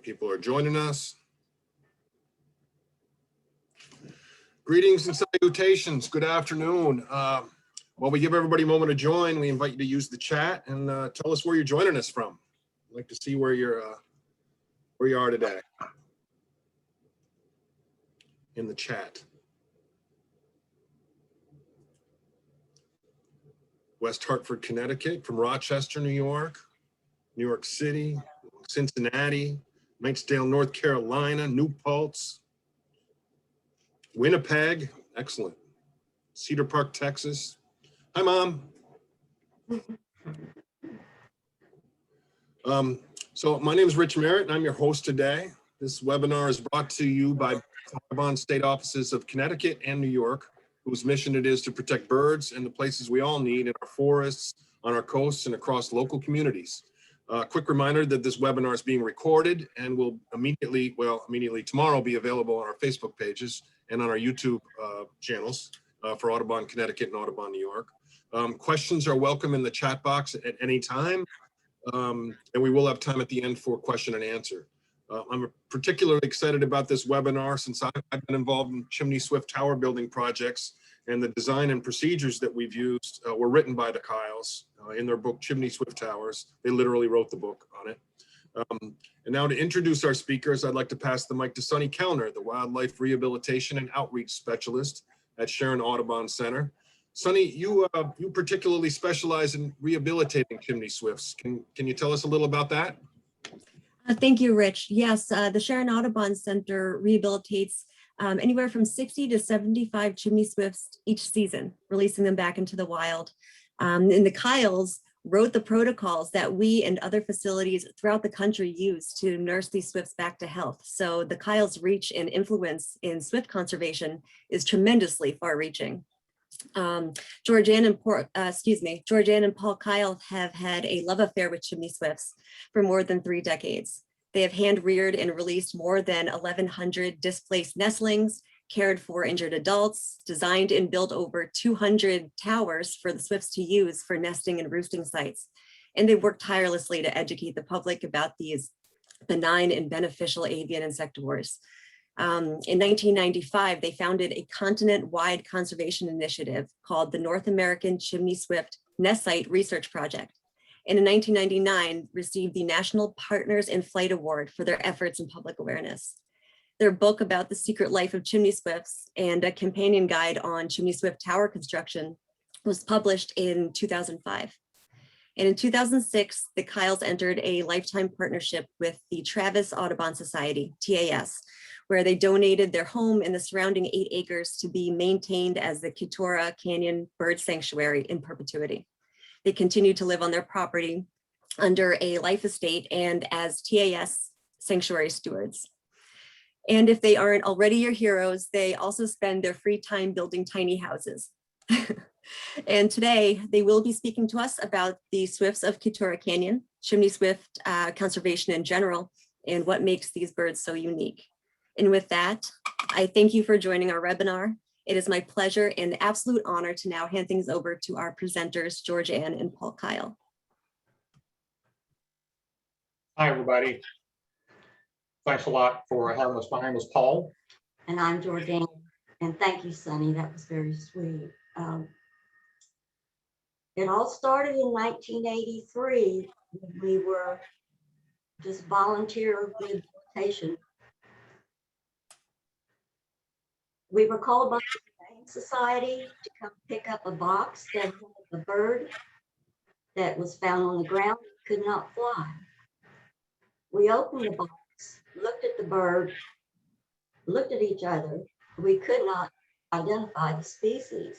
People are joining us. Greetings and salutations. Good afternoon. While we give everybody a moment to join, we invite you to use the chat and tell us where you're joining us from. I'd like to see where you are today in the chat. West Hartford, Connecticut, from Rochester, New York City, Cincinnati, Knightsdale, North Carolina, New Paltz, Winnipeg, excellent. Cedar Park, Texas. Hi, Mom. So my name is Rich Merritt, and I'm your host today. This webinar is brought to you by Audubon State Offices of Connecticut and New York, whose mission it is to protect birds and the places we all need in our forests, on our coasts, and across local communities. Quick reminder that this webinar is being recorded and will immediately tomorrow be available on our Facebook pages and on our YouTube channels for Audubon Connecticut and Audubon New York. Questions are welcome in the chat box at any time, and we will have time at the end for question and answer. I'm particularly excited about this webinar since I've been involved in Chimney Swift tower building projects, and the design and procedures that we've used were written by the Kyles in their book, Chimney Swift Towers. They literally wrote the book on it. And now to introduce our speakers, I'd like to pass the mic to Sunny Kellner, the Wildlife Rehabilitation and Outreach Specialist at Sharon Audubon Center. Sunny, you particularly specialize in rehabilitating chimney swifts. Can you tell us a little about that? Thank you, Rich. Yes, the Sharon Audubon Center rehabilitates anywhere from 60 to 75 chimney swifts each season, releasing them back into the wild. And the Kyles wrote the protocols that we and other facilities throughout the country use to nurse these swifts back to health. So the Kyles' reach and influence in swift conservation is tremendously far-reaching. Georgean and Paul Kyle have had a love affair with chimney swifts for more than 3 decades. They have hand-reared and released more than 1,100 displaced nestlings, cared for injured adults, designed and built over 200 towers for the swifts to use for nesting and roosting sites. And they work tirelessly to educate the public about these benign and beneficial avian insectivores. In 1995, they founded a continent-wide conservation initiative called the North American Chimney Swift Nest Site Research Project. And in 1999, received the National Partners in Flight Award for their efforts in public awareness. Their book about the secret life of chimney swifts and a companion guide on chimney swift tower construction was published in 2005. And in 2006, the Kyles entered a lifetime partnership with the Travis Audubon Society, TAS, where they donated their home and the surrounding 8 acres to be maintained as the Keturah Canyon Bird Sanctuary in perpetuity. They continue to live on their property under a life estate and as TAS sanctuary stewards. And if they aren't already your heroes, they also spend their free time building tiny houses. And today they will be speaking to us about the swifts of Keturah Canyon, chimney swift conservation in general, and what makes these birds so unique. And with that, I thank you for joining our webinar. It is my pleasure and absolute honor to now hand things over to our presenters, Georgean and Paul Kyle. Hi, everybody. Thanks a lot for having us. My name is Paul. And I'm Georgean. And thank you, Sunny. That was very sweet. It all started in 1983. We were just volunteer rehabilitation. We were called by the Humane Society to come pick up a box that had a bird that was found on the ground that could not fly. We opened the box, looked at the bird, looked at each other. We could not identify the species.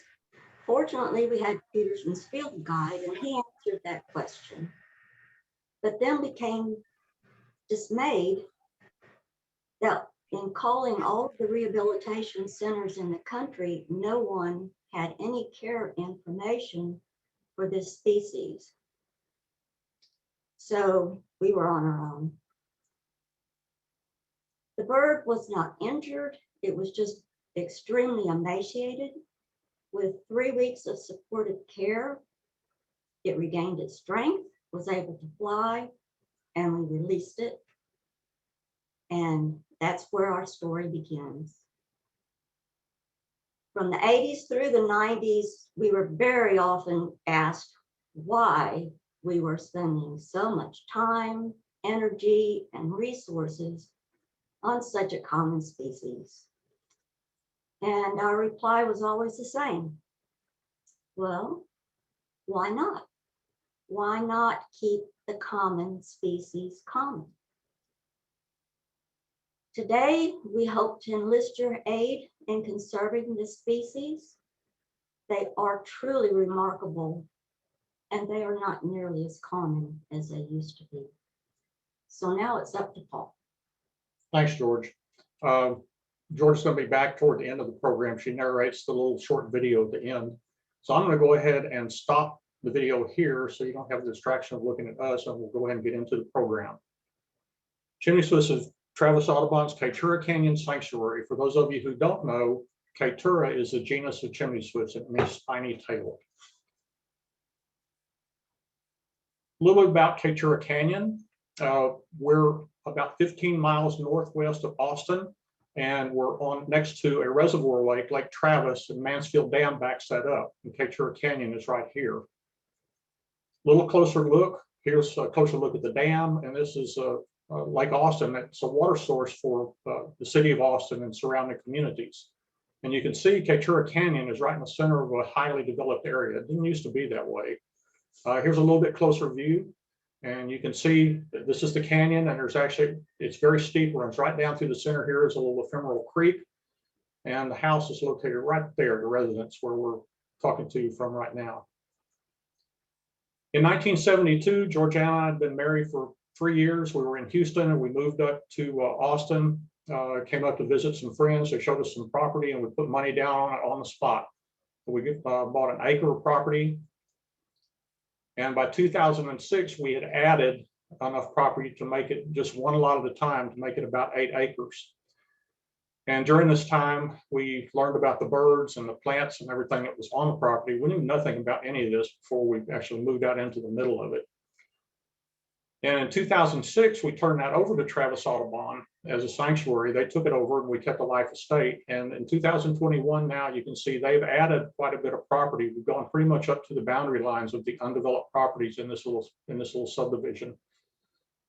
Fortunately, we had Peterson's field guide and he answered that question, but then became dismayed that in calling all of the rehabilitation centers in the country, no one had any care information for this species. So we were on our own. The bird was not injured. It was just extremely emaciated. With 3 weeks of supportive care, it regained its strength, was able to fly, and we released it. And that's where our story begins. From the 80s through the 90s, we were very often asked why we were spending so much time, energy, and resources on such a common species. And our reply was always the same. Well, why not? Why not keep the common species common? Today, we hope to enlist your aid in conserving this species. They are truly remarkable, and they are not nearly as common as they used to be. So now it's up to Paul. Thanks, George. George's going to be back toward the end of the program. She narrates the little short video at the end. So I'm going to go ahead and stop the video here so you don't have the distraction of looking at us, and we'll go ahead and get into the program. Chimney Swifts of Travis Audubon's Keturah Canyon Sanctuary. For those of you who don't know, Chaetura is a genus of chimney swifts. It means spiny tail. A little bit about Keturah Canyon. We're about 15 miles northwest of Austin, and we're on next to a reservoir lake, Lake Travis, and Mansfield Dam backs that up. And Keturah Canyon is right here. A little closer look. Here's a closer look at the dam, and this is Lake Austin. It's a water source for the city of Austin and surrounding communities. And you can see Chaetura Canyon is right in the center of a highly developed area. It didn't used to be that way. Here's a little bit closer view, and you can see that this is the canyon, and there's actually, it's very steep, runs right down through the center. Here is a little ephemeral creek, and the house is located right there, the residence where we're talking to you from right now. In 1972, Georgeanne and I had been married for 3 years. We were in Houston, and we moved up to Austin, came up to visit some friends. They showed us some property, and we put money down on it on the spot. We bought an acre of property. And by 2006, we had added enough property to make it just one lot at a time, to make it about 8 acres. And during this time, we learned about the birds and the plants and everything that was on the property. We knew nothing about any of this before we actually moved out into the middle of it. And in 2006, we turned that over to Travis Audubon as a sanctuary. They took it over, and we kept the life estate. And in 2021, now you can see they've added quite a bit of property. We've gone pretty much up to the boundary lines of the undeveloped properties in this little subdivision.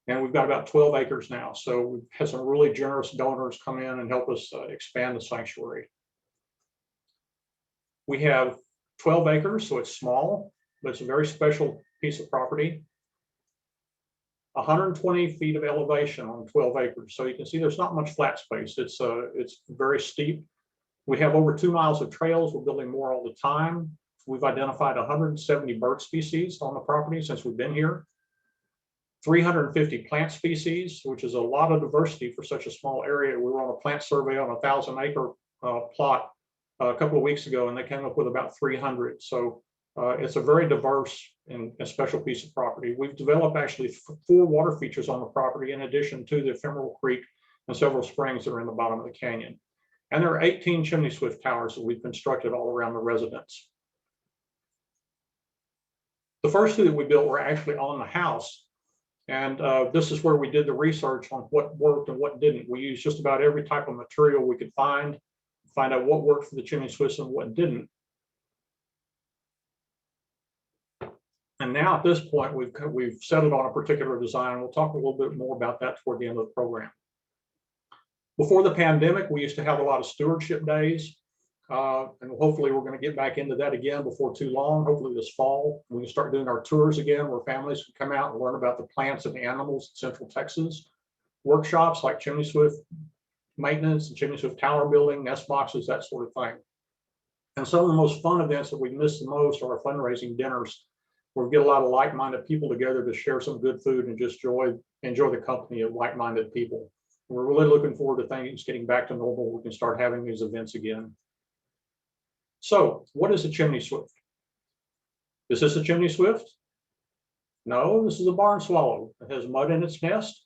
And we've got about 12 acres now. So we've had some really generous donors come in and help us expand the sanctuary. We have 12 acres, so it's small, but it's a very special piece of property. 120 feet of elevation on 12 acres. So you can see there's not much flat space. It's very steep. We have over 2 miles of trails. We're building more all the time. We've identified 170 bird species on the property since we've been here. 350 plant species, which is a lot of diversity for such a small area. We were on a plant survey on a 1,000-acre plot a couple of weeks ago, and they came up with about 300. So it's a very diverse and a special piece of property. We've developed actually 4 water features on the property, in addition to the ephemeral creek and several springs that are in the bottom of the canyon. And there are 18 chimney swift towers that we've constructed all around the residence. The first 2 that we built were actually on the house. And this is where we did the research on what worked and what didn't. We used just about every type of material we could find out what worked for the chimney swifts and what didn't. And now at this point, we've settled on a particular design. We'll talk a little bit more about that toward the end of the program. Before the pandemic, we used to have a lot of stewardship days. And hopefully we're going to get back into that again before too long. Hopefully this fall, we can start doing our tours again, where families can come out and learn about the plants and the animals in Central Texas. Workshops like chimney swift maintenance and chimney swift tower building, nest boxes, that sort of thing. And some of the most fun events that we miss the most are our fundraising dinners, where we get a lot of like-minded people together to share some good food and just enjoy the company of like-minded people. We're really looking forward to things getting back to normal. We can start having these events again. So what is a chimney swift? Is this a chimney swift? No, this is a barn swallow. It has mud in its nest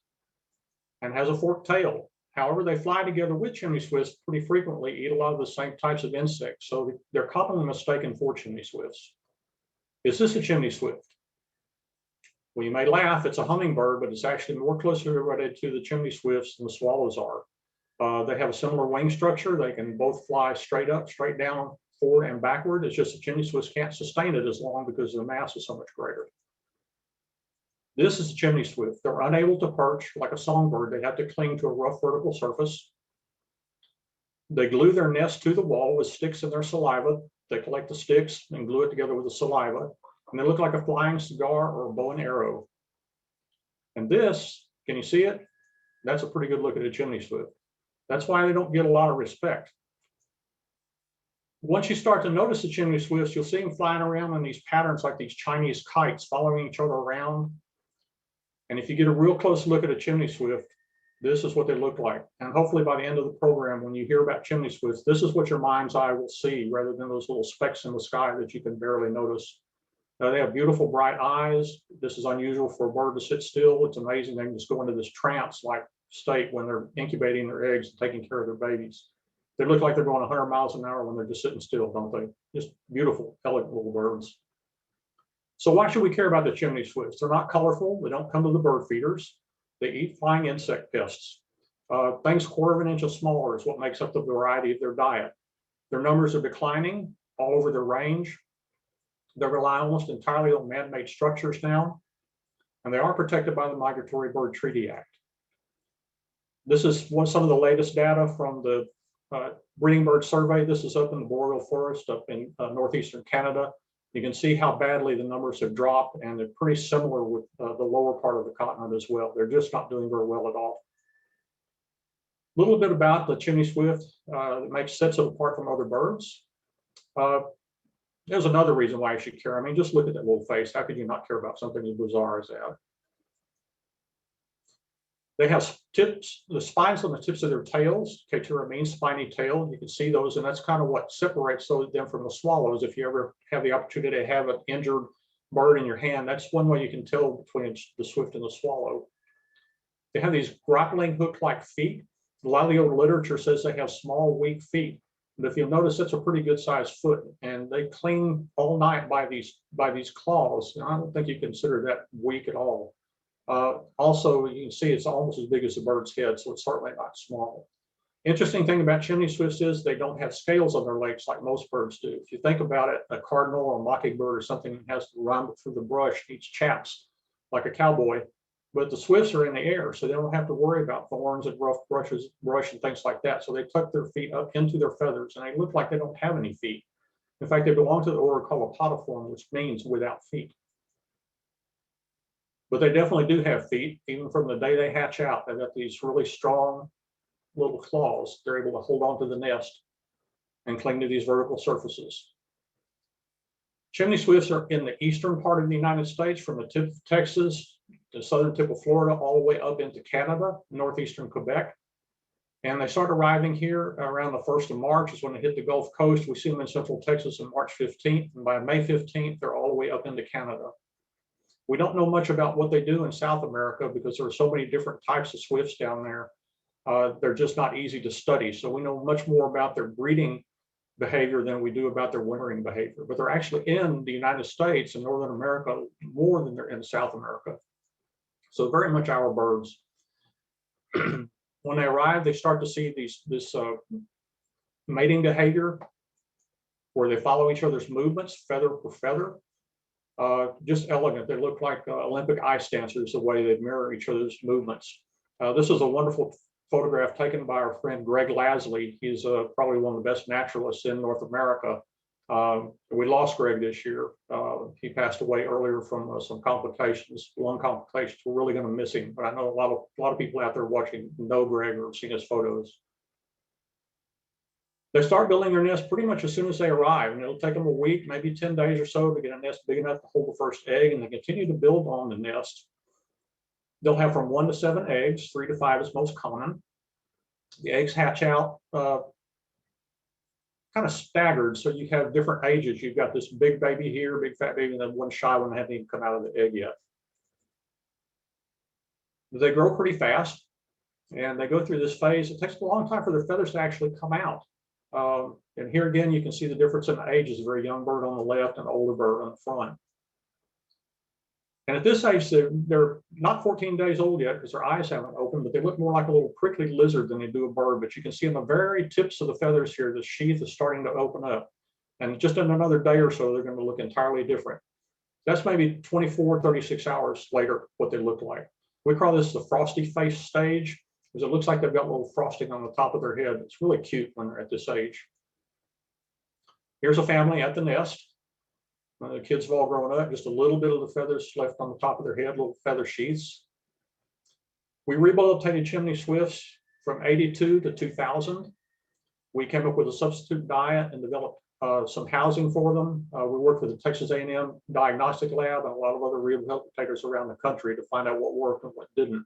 and has a forked tail. However, they fly together with chimney swifts pretty frequently, eat a lot of the same types of insects. So they're commonly mistaken for chimney swifts. Is this a chimney swift? Well, you may laugh, it's a hummingbird, but it's actually more closely related to the chimney swifts than the swallows are. They have a similar wing structure. They can both fly straight up, straight down, forward and backward. It's just the chimney swifts can't sustain it as long because the mass is so much greater. This is the chimney swift. They're unable to perch like a songbird. They have to cling to a rough vertical surface. They glue their nest to the wall with sticks in their saliva. They collect the sticks and glue it together with the saliva. And they look like a flying cigar or a bow and arrow. And this, can you see it? That's a pretty good look at a chimney swift. That's why they don't get a lot of respect. Once you start to notice the chimney swifts, you'll see them flying around in these patterns like these Chinese kites following each other around. And if you get a real close look at a chimney swift, this is what they look like. And hopefully by the end of the program, when you hear about chimney swifts, this is what your mind's eye will see rather than those little specks in the sky that you can barely notice. They have beautiful bright eyes. This is unusual for a bird to sit still. It's amazing. They can just go into this trance-like state when they're incubating their eggs and taking care of their babies. They look like they're going 100 miles an hour when they're just sitting still, don't they? Just beautiful, elegant little birds. So why should we care about the chimney swifts? They're not colorful. They don't come to the bird feeders. They eat flying insect pests. Things 1/4 inch smaller is what makes up the variety of their diet. Their numbers are declining all over their range. They rely almost entirely on man-made structures now, and they are protected by the Migratory Bird Treaty Act. This is some of the latest data from the breeding bird survey. This is up in the boreal forest up in northeastern Canada. You can see how badly the numbers have dropped, and they're pretty similar with the lower part of the continent as well. They're just not doing very well at all. A little bit about the chimney swift that sets it apart from other birds. There's another reason why you should care. I mean, just look at that little face. How could you not care about something as bizarre as that? They have tips, the spines on the tips of their tails. Keturah means spiny tail. You can see those, and that's kind of what separates them from the swallows. If you ever have the opportunity to have an injured bird in your hand, that's one way you can tell between the swift and the swallow. They have these grappling hook-like feet. A lot of the old literature says they have small, weak feet. But if you'll notice, that's a pretty good sized foot, and they cling all night by these claws. And I don't think you consider that weak at all. Also, you can see it's almost as big as the bird's head, so it's certainly not small. Interesting thing about chimney swifts is they don't have scales on their legs like most birds do. If you think about it, a cardinal or a mockingbird or something has to run through the brush, each chaps like a cowboy. But the swifts are in the air, so they don't have to worry about thorns and rough brush and things like that. So they tuck their feet up into their feathers, and they look like they don't have any feet. In fact, they belong to the order called Apodiform, which means without feet. But they definitely do have feet, even from the day they hatch out. They've got these really strong little claws. They're able to hold on to the nest and cling to these vertical surfaces. Chimney swifts are in the eastern part of the United States, from the tip of Texas, the southern tip of Florida, all the way up into Canada, northeastern Quebec. And they start arriving here around the 1st of March is when they hit the Gulf Coast. We see them in central Texas on March 15th. And by May 15th, they're all the way up into Canada. We don't know much about what they do in South America because there are so many different types of swifts down there. They're just not easy to study. So we know much more about their breeding behavior than we do about their wintering behavior. But they're actually in the United States and Northern America more than they're in South America. So very much our birds. When they arrive, they start to see this mating behavior where they follow each other's movements, feather per feather. Just elegant. They look like Olympic ice dancers, the way they mirror each other's movements. This is a wonderful photograph taken by our friend Greg Lasley. He's probably one of the best naturalists in North America. We lost Greg this year. He passed away earlier from some complications, lung complications. We're really going to miss him, but I know a lot of people out there watching know Greg or have seen his photos. They start building their nest pretty much as soon as they arrive, and it'll take them a week, maybe 10 days or so to get a nest big enough to hold the first egg, and they continue to build on the nest. They'll have from 1 to 7 eggs, 3 to 5 is most common. The eggs hatch out kind of staggered, so you have different ages. You've got this big baby here, big fat baby, and then one shy one that hasn't even come out of the egg yet. They grow pretty fast, and they go through this phase. It takes a long time for their feathers to actually come out. And here again, you can see the difference in the ages. A very young bird on the left and an older bird on the front. And at this age, they're not 14 days old yet because their eyes haven't opened, but they look more like a little prickly lizard than they do a bird. But you can see on the very tips of the feathers here, the sheath is starting to open up. And just in another day or so, they're going to look entirely different. That's maybe 24, 36 hours later, what they look like. We call this the frosty face stage, because it looks like they've got a little frosting on the top of their head. It's really cute when they're at this age. Here's a family at the nest. The kids have all grown up, just a little bit of the feathers left on the top of their head, little feather sheaths. We rehabilitated Chimney Swifts from 82 to 2000. We came up with a substitute diet and developed some housing for them. We worked with the Texas A&M Diagnostic Lab and a lot of other rehabilitators around the country to find out what worked and what didn't.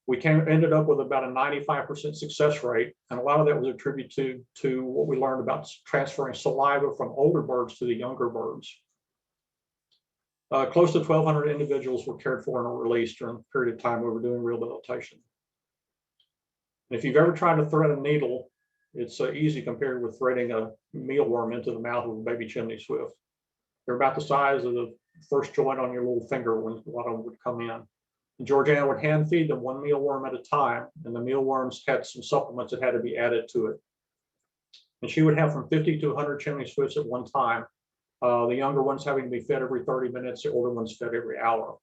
We ended up with about a 95% success rate, and a lot of that was attributed to what we learned about transferring saliva from older birds to the younger birds. Close to 1,200 individuals were cared for and released during the period of time we were doing rehabilitation. And if you've ever tried to thread a needle, it's easy compared with threading a mealworm into the mouth of a baby chimney swift. They're about the size of the first joint on your little finger when a lot of them would come in. And Georgiana would hand feed them one mealworm at a time, and the mealworms had some supplements that had to be added to it. And she would have from 50 to 100 chimney swifts at one time. The younger ones having to be fed every 30 minutes, the older ones fed every hour.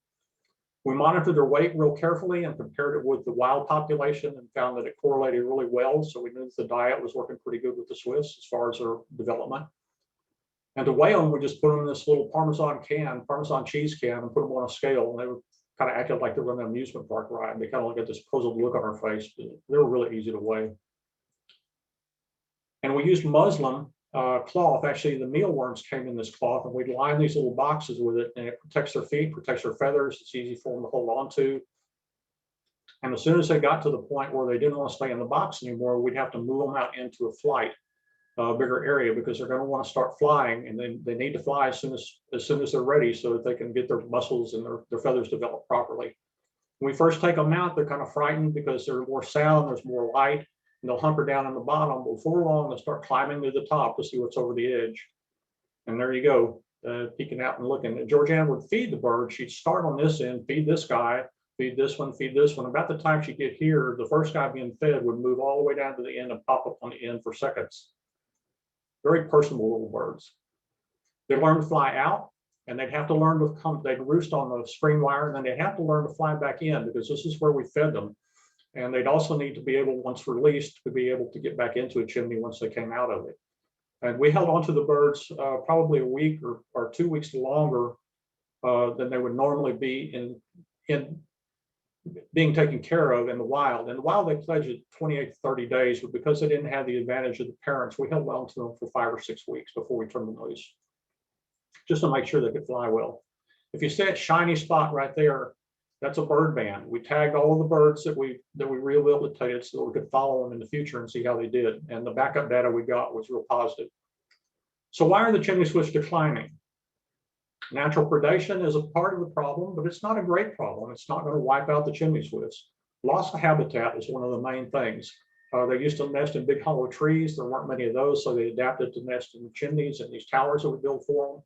We monitored their weight real carefully and compared it with the wild population and found that it correlated really well. So we knew that the diet was working pretty good with the Swifts as far as their development. And to weigh them, we just put them in this little Parmesan cheese can, and put them on a scale. And they were kind of acted like they were in an amusement park ride. They kind of got this puzzled look on our face. They were really easy to weigh. And we used muslin cloth. Actually, the mealworms came in this cloth, and we'd line these little boxes with it, and it protects their feet, protects their feathers. It's easy for them to hold on to. And as soon as they got to the point where they didn't want to stay in the box anymore, we'd have to move them out into a flight, bigger area, because they're going to want to start flying, and then they need to fly as soon as they're ready, so that they can get their muscles and their feathers developed properly. When we first take them out, they're kind of frightened because there's more sound, there's more light. And they'll hunker down on the bottom. Before long, they'll start climbing to the top to see what's over the edge. And there you go, peeking out and looking. And Georgiana would feed the bird. She'd start on this end, feed this guy, feed this one, feed this one. About the time she'd get here, the first guy being fed would move all the way down to the end and pop up on the end for seconds. Very personable little birds. They'd learn to fly out, and they'd have to learn to come. They'd roost on the screen wire, and then they'd have to learn to fly back in, because this is where we fed them. And they'd also need to be able, once released, to be able to get back into a chimney once they came out of it. And we held on to the birds probably a week or 2 weeks longer than they would normally be in being taken care of in the wild. In the wild, they pledged 28 to 30 days, but because they didn't have the advantage of the parents, we held on to them for 5 or 6 weeks before we turned them loose, just to make sure they could fly well. If you see that shiny spot right there, that's a bird band. We tagged all of the birds that we rehabilitated so that we could follow them in the future and see how they did. And the backup data we got was real positive. So why are the chimney swifts declining? Natural predation is a part of the problem, but it's not a great problem. It's not going to wipe out the chimney swifts. Loss of habitat is one of the main things. They used to nest in big hollow trees. There weren't many of those, so they adapted to nest in chimneys and these towers that we built for them.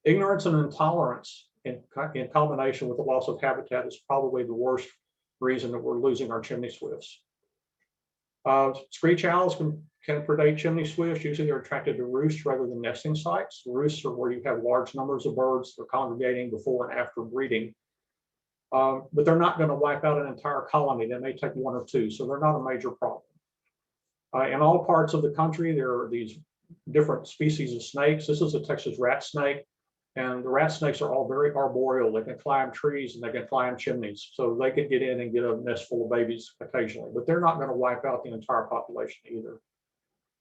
Ignorance and intolerance in combination with the loss of habitat is probably the worst reason that we're losing our chimney swifts. Screech owls can predate chimney swifts. Usually they're attracted to roosts rather than nesting sites. Roosts are where you have large numbers of birds that are congregating before and after breeding. But they're not going to wipe out an entire colony. They may take 1 or 2, so they're not a major problem. In all parts of the country, there are these different species of snakes. This is a Texas rat snake. And the rat snakes are all very arboreal. They can climb trees and they can climb chimneys. So they could get in and get a nest full of babies occasionally, but they're not going to wipe out the entire population either.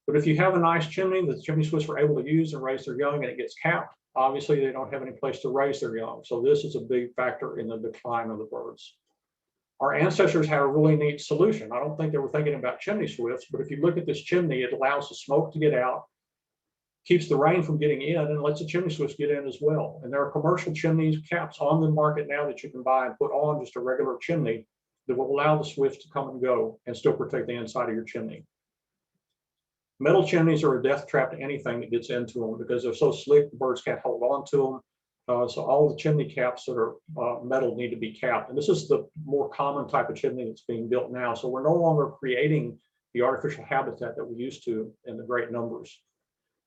But if you have a nice chimney that the chimney swifts are able to use and raise their young and it gets capped, obviously they don't have any place to raise their young. So this is a big factor in the decline of the birds. Our ancestors had a really neat solution. I don't think they were thinking about chimney swifts, but if you look at this chimney, it allows the smoke to get out, keeps the rain from getting in, and lets the chimney swifts get in as well. And there are commercial chimneys caps on the market now that you can buy and put on just a regular chimney that will allow the swifts to come and go and still protect the inside of your chimney. Metal chimneys are a death trap to anything that gets into them because they're so slick, the birds can't hold on to them. So all the chimney caps that are metal need to be capped. And this is the more common type of chimney that's being built now. So we're no longer creating the artificial habitat that we used to in the great numbers.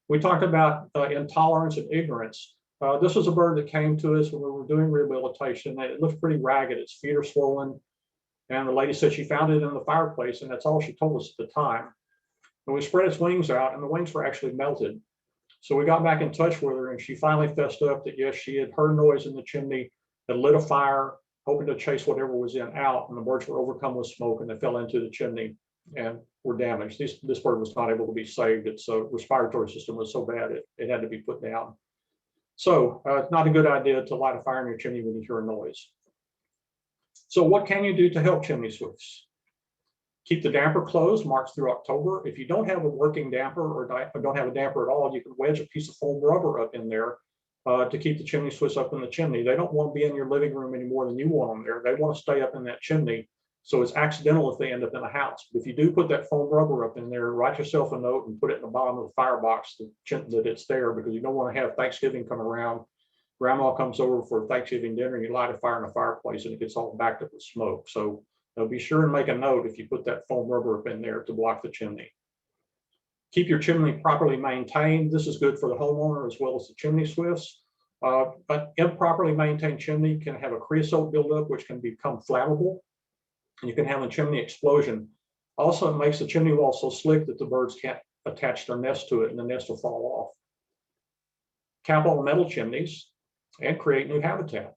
We talked about intolerance and ignorance. This was a bird that came to us when we were doing rehabilitation. It looked pretty ragged. Its feet are swollen. And the lady said she found it in the fireplace, and that's all she told us at the time. And we spread its wings out, and the wings were actually melted. So we got back in touch with her, and she finally fessed up that yes, she had heard noise in the chimney, had lit a fire, hoping to chase whatever was in out, and the birds were overcome with smoke, and they fell into the chimney and were damaged. This bird was not able to be saved. Its respiratory system was so bad it had to be put down. So it's not a good idea to light a fire in your chimney when you hear a noise. So what can you do to help chimney swifts? Keep the damper closed March through October. If you don't have a working damper or don't have a damper at all, you can wedge a piece of foam rubber up in there to keep the chimney swifts up in the chimney. They don't want to be in your living room any more than you want them there. They want to stay up in that chimney. So it's accidental if they end up in a house. But if you do put that foam rubber up in there, write yourself a note and put it in the bottom of the firebox that it's there, because you don't want to have Thanksgiving come around. Grandma comes over for Thanksgiving dinner, and you light a fire in the fireplace and it gets all backed up with smoke. So be sure and make a note if you put that foam rubber up in there to block the chimney. Keep your chimney properly maintained. This is good for the homeowner as well as the chimney swifts. But improperly maintained chimney can have a creosote buildup, which can become flammable, and you can have a chimney explosion. Also, it makes the chimney wall so slick that the birds can't attach their nest to it, and the nest will fall off. Cap all metal chimneys and create new habitat.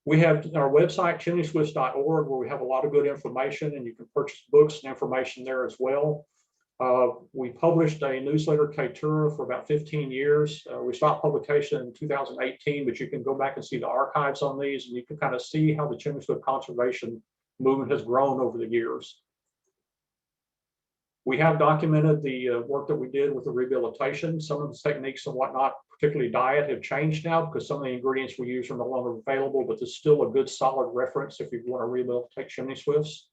We have our website, chimneyswifts.org, where we have a lot of good information, and you can purchase books and information there as well. We published a newsletter, Keturah, for about 15 years. We stopped publication in 2018, but you can go back and see the archives on these, and you can kind of see how the chimney swift conservation movement has grown over the years. We have documented the work that we did with the rehabilitation. Some of the techniques and whatnot, particularly diet, have changed now because some of the ingredients we use are no longer available, but there's still a good solid reference if you want to rehabilitate chimney swifts.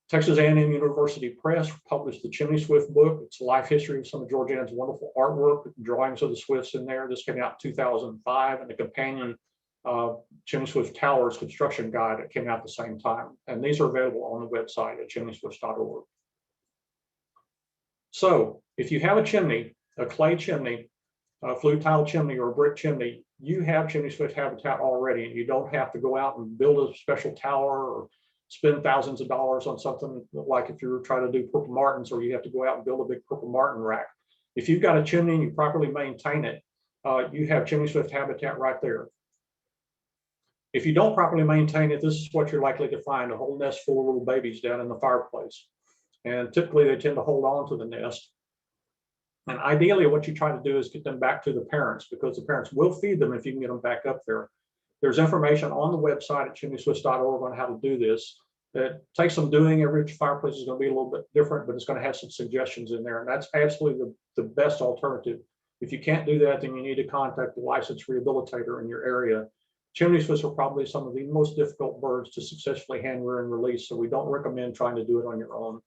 Texas A&M University Press published the Chimney Swift book. It's a life history of some of Georgiana's wonderful artwork, drawings of the swifts in there. This came out in 2005, and the companion Chimney Swift Towers construction guide that came out at the same time. And these are available on the website at chimneyswifts.org. So if you have a chimney, a clay chimney, a flue tile chimney, or a brick chimney, you have chimney swift habitat already, and you don't have to go out and build a special tower or spend thousands of dollars on something like if you're trying to do purple martins, or you have to go out and build a big purple martin rack. If you've got a chimney and you properly maintain it, you have chimney swift habitat right there. If you don't properly maintain it, this is what you're likely to find: a whole nest full of little babies down in the fireplace. And typically they tend to hold on to the nest. And ideally what you try to do is get them back to the parents, because the parents will feed them if you can get them back up there. There's information on the website at chimneyswifts.org on how to do this. It takes some doing. Every fireplace is going to be a little bit different, but it's going to have some suggestions in there. And that's absolutely the best alternative. If you can't do that, then you need to contact the licensed rehabilitator in your area. Chimney swifts are probably some of the most difficult birds to successfully hand rear and release, so we don't recommend trying to do it on your own.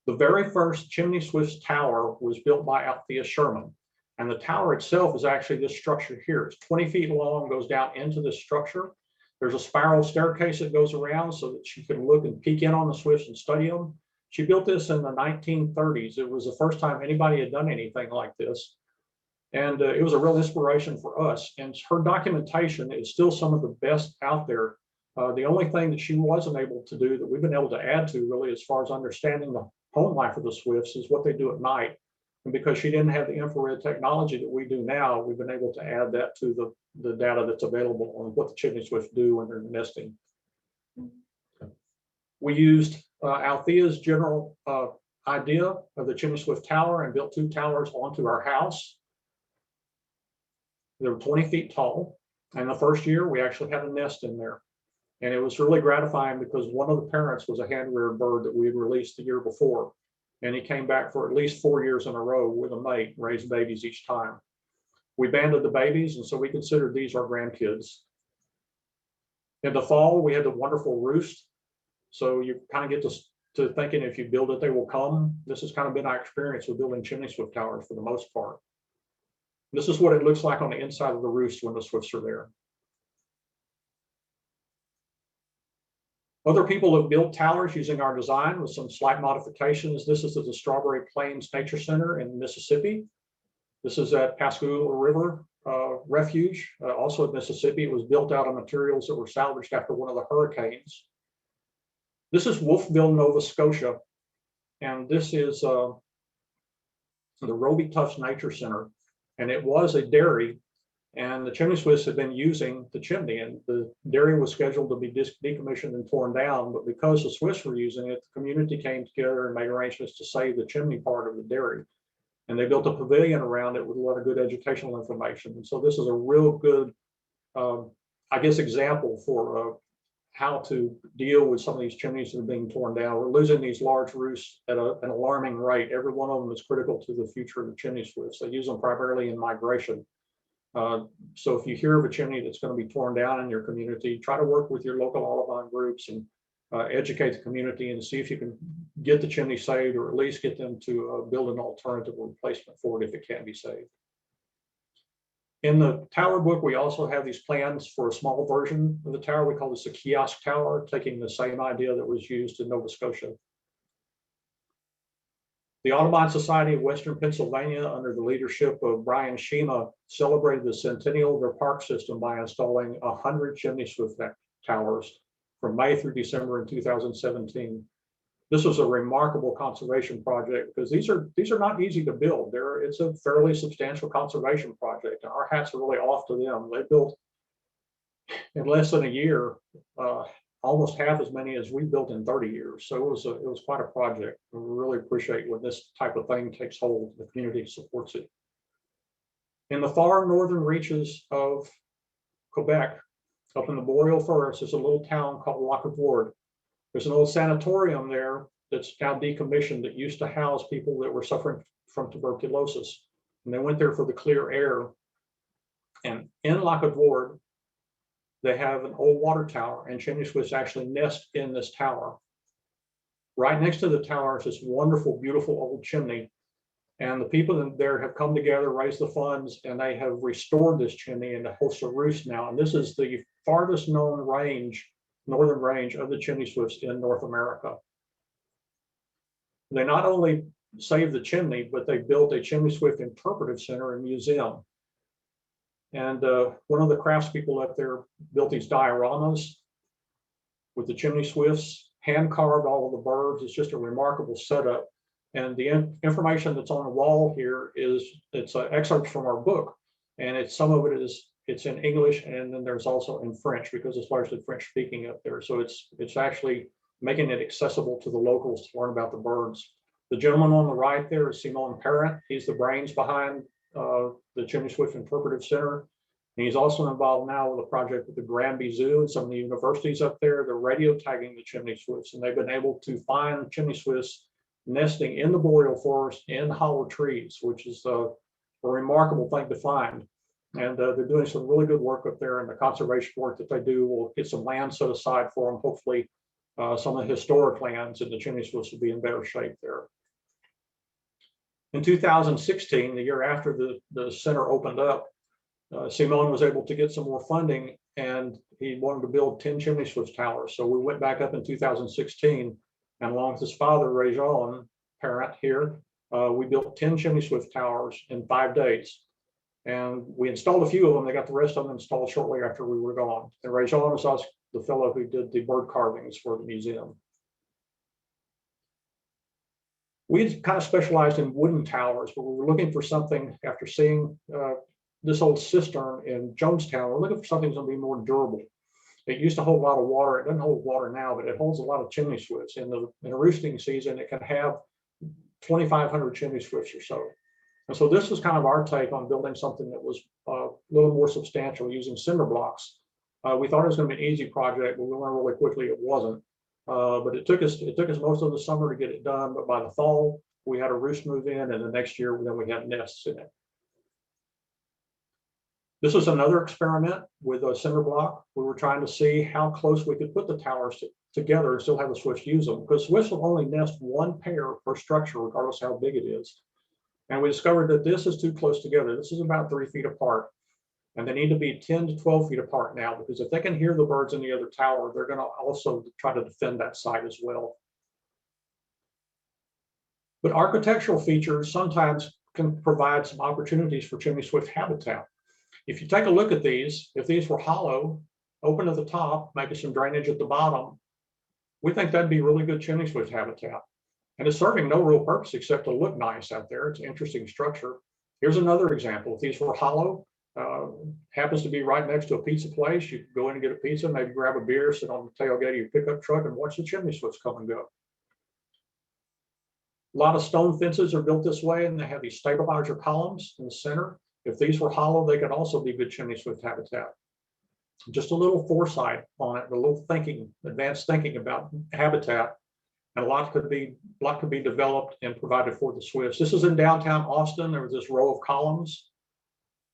The very first Chimney Swifts tower was built by Althea Sherman, and the tower itself is actually this structure here. It's 20 feet long, goes down into this structure. There's a spiral staircase that goes around so that she can look and peek in on the swifts and study them. She built this in the 1930s. It was the first time anybody had done anything like this. And it was a real inspiration for us. And her documentation is still some of the best out there. The only thing that she wasn't able to do that we've been able to add to, really, as far as understanding the home life of the swifts, is what they do at night. And because she didn't have the infrared technology that we do now, we've been able to add that to the data that's available on what the chimney swifts do when they're nesting. We used Althea's general idea of the chimney swift tower and built 2 towers onto our house. They were 20 feet tall, and the first year we actually had a nest in there. And it was really gratifying because one of the parents was a hand-reared bird that we had released the year before. And he came back for at least 4 years in a row with a mate, raised babies each time. We banded the babies, and so we considered these our grandkids. In the fall, we had the wonderful roost. So you kind of get to to thinking if you build it, they will come. This has kind of been our experience with building chimney swift towers for the most part. This is what it looks like on the inside of the roost when the swifts are there. Other people have built towers using our design with some slight modifications. This is at the Strawberry Plains Nature Center in Mississippi. This is at Pascagoula River Refuge, also in Mississippi. It was built out of materials that were salvaged after one of the hurricanes. This is Wolfville, Nova Scotia, and this is the Roby Tufts Nature Center, and it was a dairy, and the Chimney Swifts had been using the chimney, and the dairy was scheduled to be decommissioned and torn down, but because the Swifts were using it, the community came together and made arrangements to save the chimney part of the dairy. And they built a pavilion around it with a lot of good educational information. And so this is a real good, I guess, example for how to deal with some of these chimneys that are being torn down. We're losing these large roosts at an alarming rate. Every one of them is critical to the future of the chimney swifts. They use them primarily in migration. So if you hear of a chimney that's going to be torn down in your community, try to work with your local Audubon groups and educate the community and see if you can get the chimney saved, or at least get them to build an alternative replacement for it if it can be saved. In the tower book, we also have these plans for a small version of the tower. We call this a kiosk tower, taking the same idea that was used in Nova Scotia. The Audubon Society of Western Pennsylvania, under the leadership of Brian Shima, celebrated the centennial of their park system by installing 100 chimney swift towers from May through December in 2017. This was a remarkable conservation project because these are not easy to build. It's a fairly substantial conservation project, and our hats are really off to them. They built in less than a year almost half as many as we built in 30 years. So it was quite a project. We really appreciate when this type of thing takes hold. The community supports it. In the far northern reaches of Quebec, up in the boreal forest, there's a little town called Lacavorde. There's an old sanatorium there that's now decommissioned that used to house people that were suffering from tuberculosis. And they went there for the clear air. And in Lacavorde, they have an old water tower, and chimney swifts actually nest in this tower. Right next to the tower is this wonderful, beautiful old chimney. And the people there have come together, raised the funds, and they have restored this chimney and hosts a roost now. And this is the farthest known range, northern range of the chimney swifts in North America. They not only saved the chimney, but they built a chimney swift interpretive center and museum. And one of the craftspeople up there built these dioramas with the chimney swifts, hand carved all of the birds. It's just a remarkable setup. And the information that's on the wall here it's excerpts from our book, and some of it it's in English, and then there's also in French because it's largely French speaking up there. So it's actually making it accessible to the locals to learn about the birds. The gentleman on the right there is Simon Parent. He's the brains behind the Chimney Swift Interpretive Center. And he's also involved now with a project with the Granby Zoo and some of the universities up there. They're radio tagging the chimney swifts, and they've been able to find chimney swifts nesting in the boreal forest in hollow trees, which is a remarkable thing to find. And they're doing some really good work up there, and the conservation work that they do will get some land set aside for them. Hopefully some of the historic lands in the chimney swifts will be in better shape there. In 2016, the year after the center opened up, Simon was able to get some more funding, and he wanted to build 10 chimney swift towers. So we went back up in 2016, and along with his father, Georgean Parent here, we built 10 chimney swift towers in 5 days. And we installed a few of them. They got the rest of them installed shortly after we were gone. And Georgean was also the fellow who did the bird carvings for the museum. We kind of specialized in wooden towers, but we were looking for something after seeing this old cistern in Jonestown. We're looking for something that's going to be more durable. It used to hold a lot of water. It doesn't hold water now, but it holds a lot of chimney swifts. In the roosting season, it can have 2,500 chimney swifts or so. And so this was kind of our take on building something that was a little more substantial using cinder blocks. We thought it was going to be an easy project, but we learned really quickly it wasn't. But it took us most of the summer to get it done. But by the fall, we had a roost move in, and the next year then we had nests in it. This was another experiment with a cinder block. We were trying to see how close we could put the towers together and still have the swifts use them, because swifts will only nest one pair per structure, regardless of how big it is. And we discovered that this is too close together. This is about 3 feet apart. And they need to be 10 to 12 feet apart now, because if they can hear the birds in the other tower, they're going to also try to defend that site as well. But architectural features sometimes can provide some opportunities for chimney swift habitat. If you take a look at these, if these were hollow, open at the top, maybe some drainage at the bottom, we think that'd be really good chimney swift habitat. And it's serving no real purpose except to look nice out there. It's an interesting structure. Here's another example. If these were hollow, happens to be right next to a pizza place, you could go in and get a pizza, maybe grab a beer, sit on the tailgate of your pickup truck and watch the chimney swifts come and go. A lot of stone fences are built this way, and they have these stabilizer columns in the center. If these were hollow, they could also be good chimney swift habitat. Just a little foresight on it, a little thinking, advanced thinking about habitat, and a lot could be developed and provided for the swifts. This is in downtown Austin. There was this row of columns.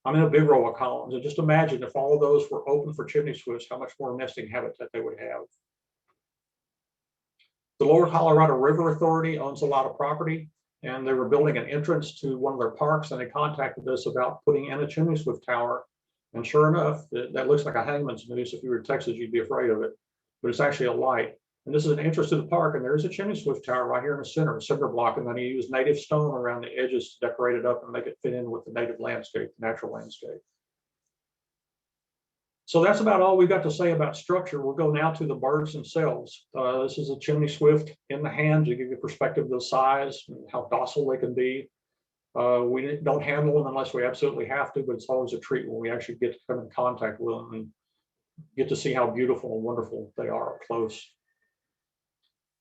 I'm in a big row of columns, and just imagine if all of those were open for chimney swifts, how much more nesting habitat they would have. The Lower Colorado River Authority owns a lot of property, and they were building an entrance to one of their parks, and they contacted us about putting in a chimney swift tower. And sure enough, that looks like a hangman's noose. If you were in Texas, you'd be afraid of it, but it's actually a light. And this is an entrance to the park, and there's a chimney swift tower right here in the center, a cinder block, and then he used native stone around the edges to decorate it up and make it fit in with the native landscape, the natural landscape. So that's about all we've got to say about structure. We'll go now to the birds themselves. This is a chimney swift in the hand to give you a perspective of the size and how docile they can be. We don't handle them unless we absolutely have to, but it's always a treat when we actually get to come in contact with them and get to see how beautiful and wonderful they are up close.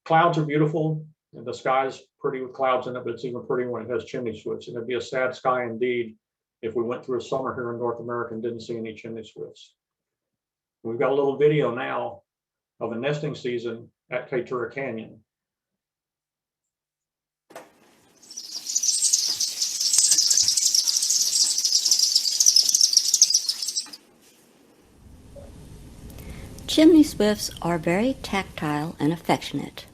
Clouds are beautiful, and the sky's pretty with clouds in it, but it's even pretty when it has chimney swifts. And it'd be a sad sky indeed if we went through a summer here in North America and didn't see any chimney swifts. We've got a little video now of a nesting season at Keturah Canyon. Chimney swifts are very tactile and affectionate.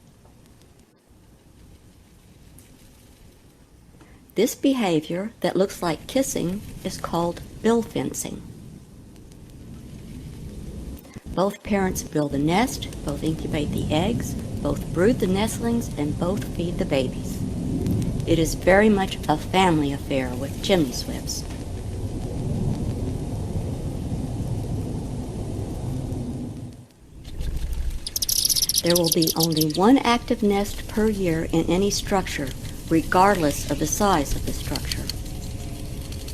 This behavior that looks like kissing is called bill fencing. Both parents build a nest, both incubate the eggs, both brood the nestlings, and both feed the babies. It is very much a family affair with chimney swifts. There will be only one active nest per year in any structure, regardless of the size of the structure.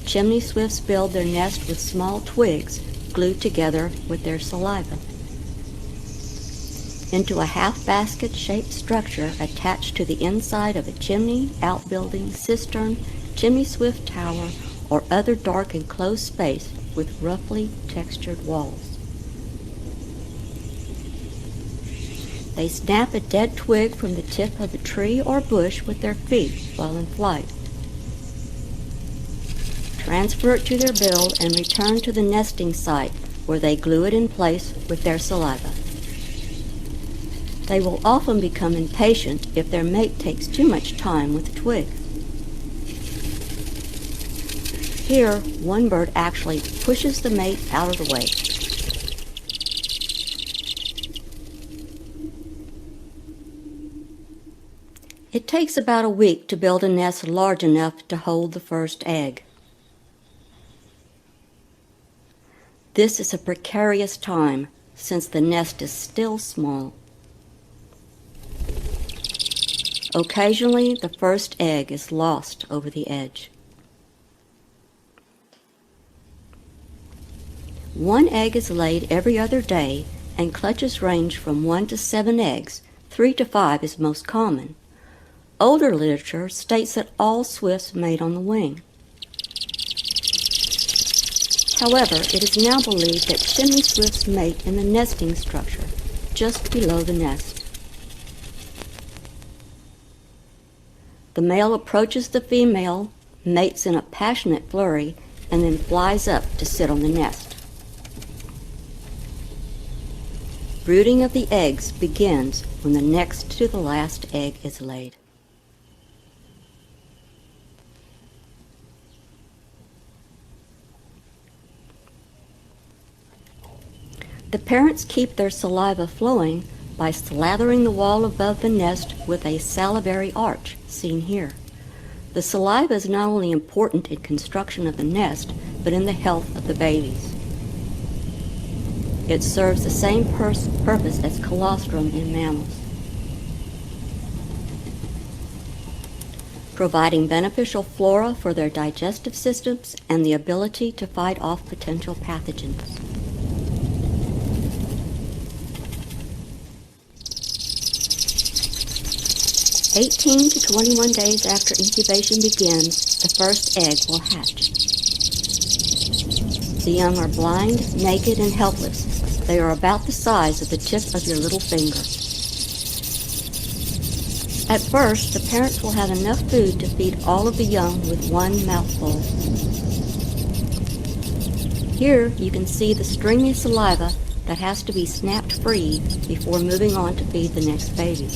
Chimney swifts build their nest with small twigs glued together with their saliva. Into a half-basket shaped structure attached to the inside of a chimney, outbuilding, cistern, chimney swift tower, or other dark enclosed space with roughly textured walls. They snap a dead twig from the tip of the tree or bush with their feet while in flight. Transfer it to their bill and return to the nesting site where they glue it in place with their saliva. They will often become impatient if their mate takes too much time with the twig. Here, one bird actually pushes the mate out of the way. It takes about a week to build a nest large enough to hold the first egg. This is a precarious time since the nest is still small. Occasionally, the first egg is lost over the edge. One egg is laid every other day, and clutches range from 1 to 7 eggs. 3 to 5 is most common. Older literature states that all swifts mate on the wing. However, it is now believed that chimney swifts mate in the nesting structure, just below the nest. The male approaches the female, mates in a passionate flurry, and then flies up to sit on the nest. Brooding of the eggs begins when the next to the last egg is laid. The parents keep their saliva flowing by slathering the wall above the nest with a salivary arch, seen here. The saliva is not only important in construction of the nest, but in the health of the babies. It serves the same purpose as colostrum in mammals, providing beneficial flora for their digestive systems and the ability to fight off potential pathogens. "18 to 21 days after incubation begins, the first egg will hatch. The young are blind, naked, and helpless. They are about the size of the tip of your little finger. At first, the parents will have enough food to feed all of the young with one mouthful. Here you can see the stringy saliva that has to be snapped free before moving on to feed the next baby.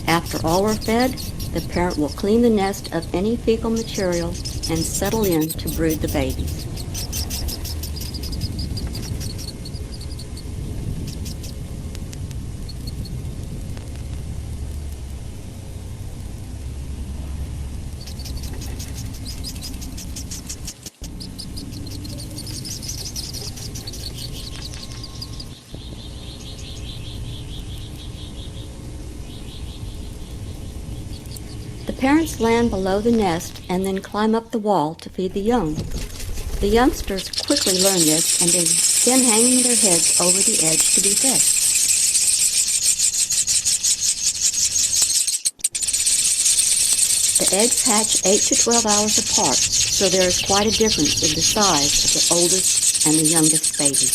After all are fed, the parent will clean the nest of any fecal material and settle in to brood the babies. The parents land below the nest and then climb up the wall to feed the young. The youngsters quickly learn this and begin hanging their heads over the edge to be fed. The eggs hatch 8 to 12 hours apart, so there is quite a difference in the size of the oldest and the youngest baby.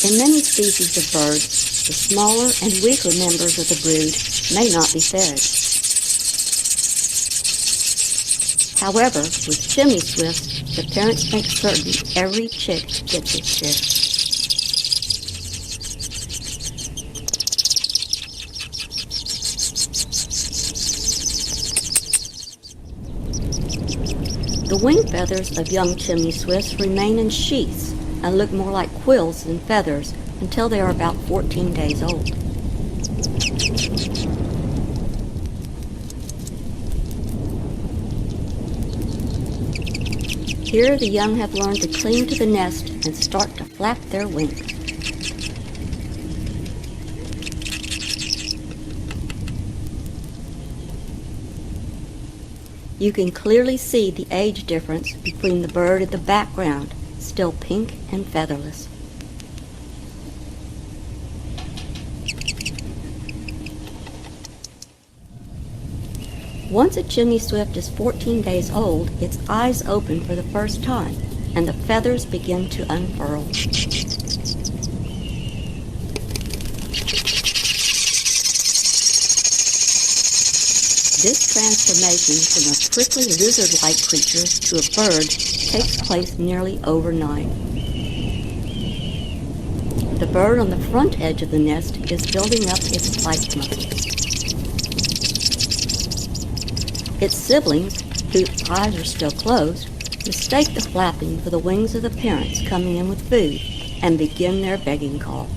In many species of birds, the smaller and weaker members of the brood may not be fed. However, with chimney swifts, the parents make certain every chick gets its share. The wing feathers of young chimney swifts remain in sheaths and look more like quills than feathers until they are about 14 days old. Here the young have learned to cling to the nest and start to flap their wings. You can clearly see the age difference between the bird in the background, still pink and featherless. Once a chimney swift is 14 days old, its eyes open for the first time, and the feathers begin to unfurl. This transformation from a prickly lizard-like creature to a bird takes place nearly overnight. The bird on the front edge of the nest is building up its flight muscles. Its siblings, whose eyes are still closed, mistake the flapping for the wings of the parents coming in with food and begin their begging call.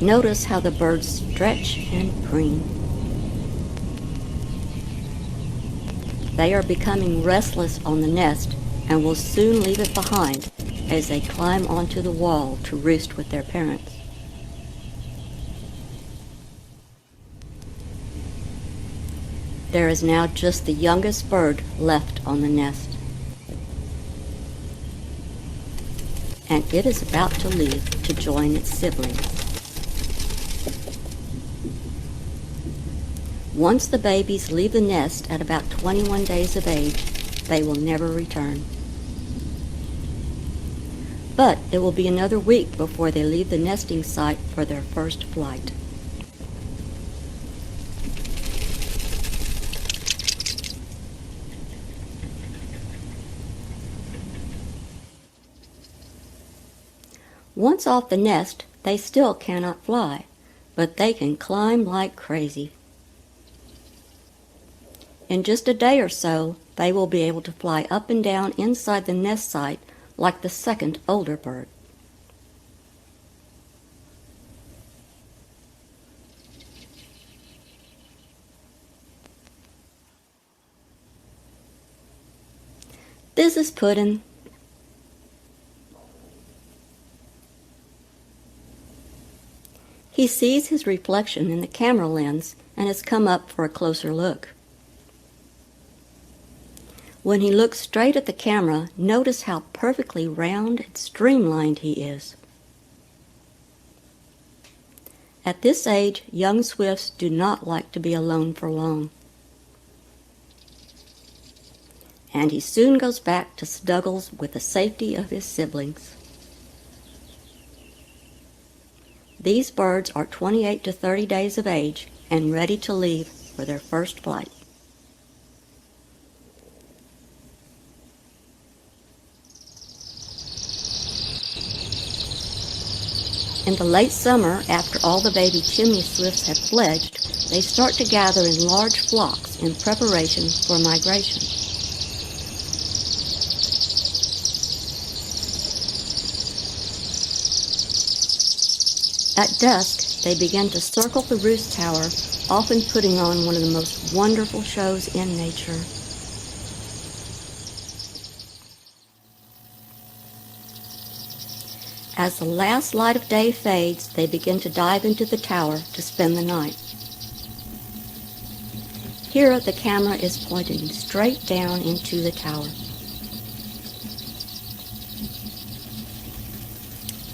Notice how the birds stretch and preen. They are becoming restless on the nest and will soon leave it behind as they climb onto the wall to roost with their parents. There is now just the youngest bird left on the nest, and it is about to leave to join its siblings. Once the babies leave the nest at about 21 days of age, they will never return. But it will be another week before they leave the nesting site for their first flight. Once off the nest, they still cannot fly, but they can climb like crazy. In just a day or so, they will be able to fly up and down inside the nest site like the second older bird. This is Puddin'. He sees his reflection in the camera lens and has come up for a closer look. When he looks straight at the camera, notice how perfectly round and streamlined he is. At this age, young swifts do not like to be alone for long. And he soon goes back to snuggles with the safety of his siblings. These birds are 28 to 30 days of age and ready to leave for their first flight. In the late summer, after all the baby chimney swifts have fledged, they start to gather in large flocks in preparation for migration. At dusk, they begin to circle the roost tower, often putting on one of the most wonderful shows in nature. As the last light of day fades, they begin to dive into the tower to spend the night. Here, the camera is pointing straight down into the tower.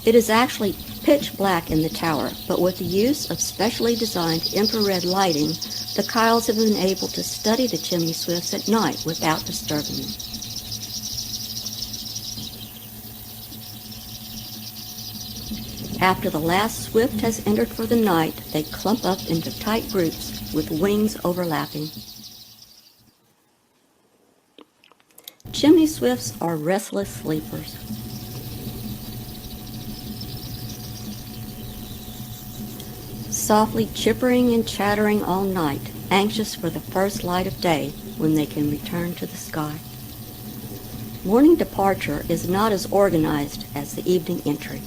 It is actually pitch black in the tower, but with the use of specially designed infrared lighting, the Kyles have been able to study the chimney swifts at night without disturbing them. After the last swift has entered for the night, they clump up into tight groups with wings overlapping. Chimney swifts are restless sleepers. Softly chippering and chattering all night, anxious for the first light of day when they can return to the sky. Morning departure is not as organized as the evening entry.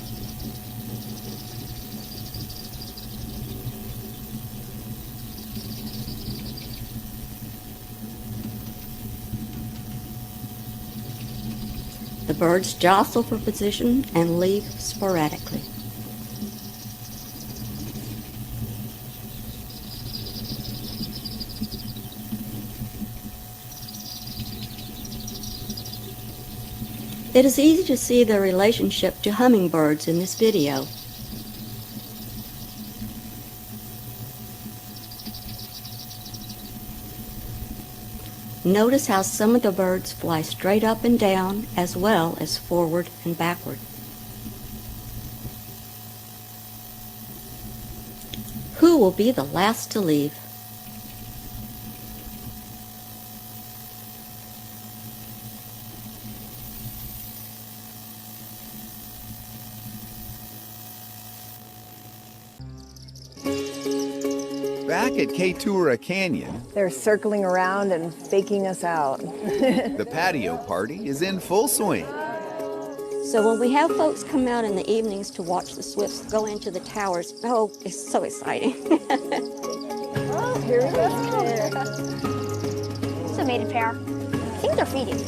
The birds jostle for position and leave sporadically. It is easy to see their relationship to hummingbirds in this video. Notice how some of the birds fly straight up and down as well as forward and backward. Who will be the last to leave? Back at Keturah Canyon, They're circling around and faking us out. the patio party is in full swing. So when we have folks come out in the evenings to watch the swifts go into the towers, oh, it's so exciting. Oh, here we go. a mated pair. I think they're feeding.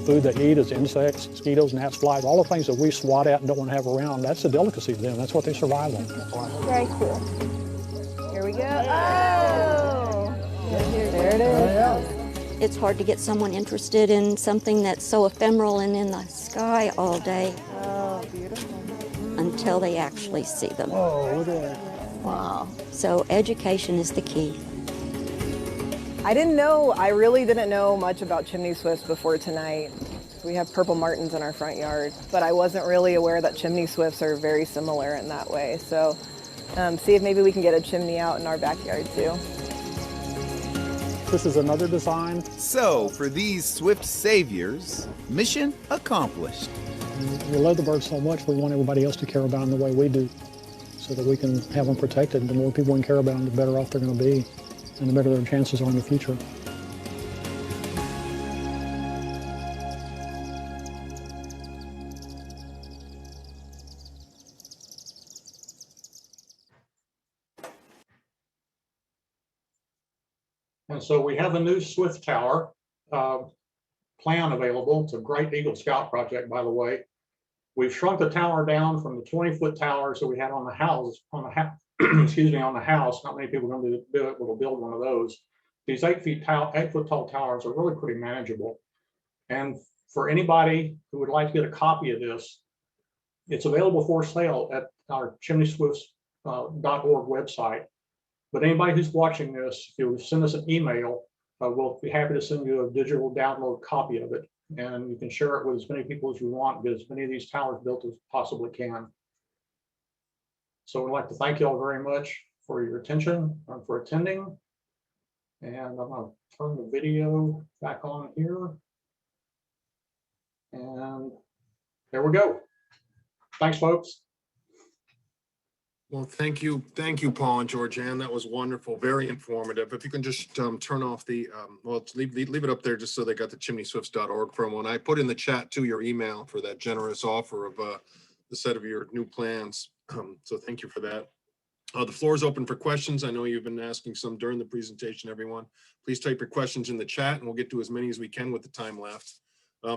Food they eat is insects, mosquitoes, gnats, flies, all the things that we swat at and don't want to have around. That's a delicacy to them. That's what they survive on. Very cool. Here we go. Oh! There it is. It's hard to get someone interested in something that's so ephemeral and in the sky all day Oh, beautiful. until they actually see them. Oh, look at that. Wow. So education is the key. I really didn't know much about chimney swifts before tonight. We have purple martins in our front yard, but I wasn't really aware that chimney swifts are very similar in that way. So see if maybe we can get a chimney out in our backyard too. This is another design. So, for these swift saviors, mission accomplished. We love the birds so much, we want everybody else to care about them the way we do, so that we can have them protected. The more people we can care about them, the better off they're going to be, and the better their chances are in the future. And so we have a new Swift Tower plan available. It's a great Eagle Scout project, by the way. We've shrunk the tower down from the 20-foot towers that we had on the house, excuse me, on the house. Not many people are going to be able to build one of those. These 8-foot tall towers are really pretty manageable. And for anybody who would like to get a copy of this, it's available for sale at our chimneyswifts.org website. But anybody who's watching this, if you send us an email, we'll be happy to send you a digital download copy of it. And you can share it with as many people as you want, get as many of these towers built as possibly can. So I'd like to thank you all very much for your attention and for attending. And I'm going to turn the video back on here. And there we go. Thanks, folks. Well, thank you, Paul and Georgeanne. That was wonderful, very informative. If you can just turn off the, well, leave it up there just so they got the chimneyswifts.org promo. And I put in the chat too your email for that generous offer of the set of your new plans. So thank you for that. The floor is open for questions. I know you've been asking some during the presentation, everyone. Please type your questions in the chat and we'll get to as many as we can with the time left.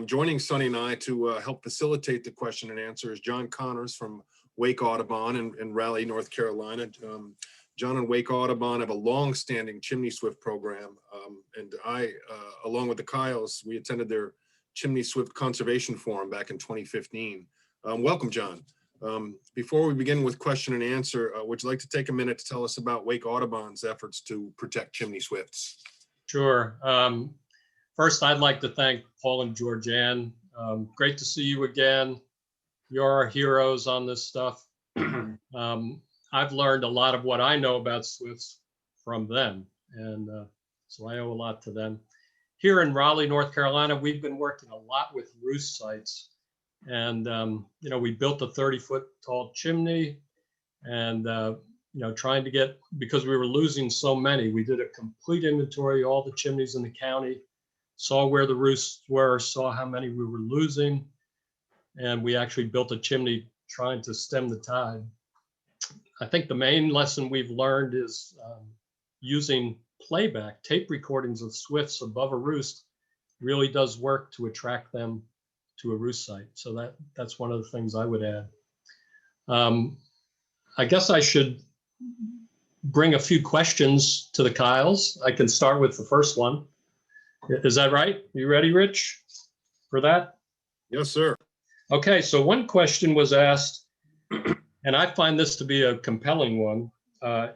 Joining Sonny and I to help facilitate the question and answer is John Connors from Wake Audubon in Raleigh, North Carolina. John and Wake Audubon have a long-standing Chimney Swift program. And I, along with the Kyles, we attended their Chimney Swift Conservation Forum back in 2015. Welcome, John. Before we begin with question and answer, would you like to take a minute to tell us about Wake Audubon's efforts to protect Chimney Swifts? Sure. First, I'd like to thank Paul and Georgeanne. Great to see you again. You're our heroes on this stuff. I've learned a lot of what I know about swifts from them, and so I owe a lot to them. Here in Raleigh, North Carolina, we've been working a lot with roost sites, and you know, we built a 30-foot tall chimney, and you know, trying to get, because we were losing so many, we did a complete inventory of all the chimneys in the county, saw where the roosts were, saw how many we were losing. And we actually built a chimney trying to stem the tide. I think the main lesson we've learned is using playback, tape recordings of swifts above a roost really does work to attract them to a roost site. So that's one of the things I would add. I guess I should bring a few questions to the Kyles. I can start with the first one. Is that right? You ready, Rich, for that? Yes, sir. Okay, so one question was asked, and I find this to be a compelling one.